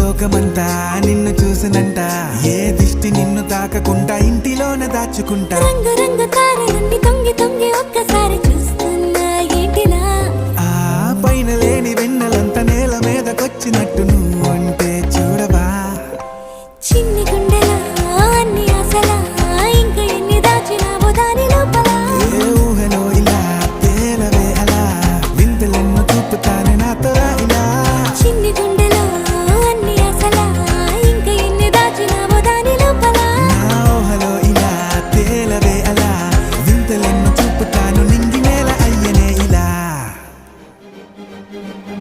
లోకమంతా నిన్ను చూసినంట ఏ దిష్టి నిన్ను తాకకుండా ఇంటిలోన దాచుకుంటా రంగు రంగు తారలన్నీ తొంగి తొంగి ఒక్కసారి చూస్తున్నా ఏంటిలా ఆ పైన లేని వెన్నెలంతా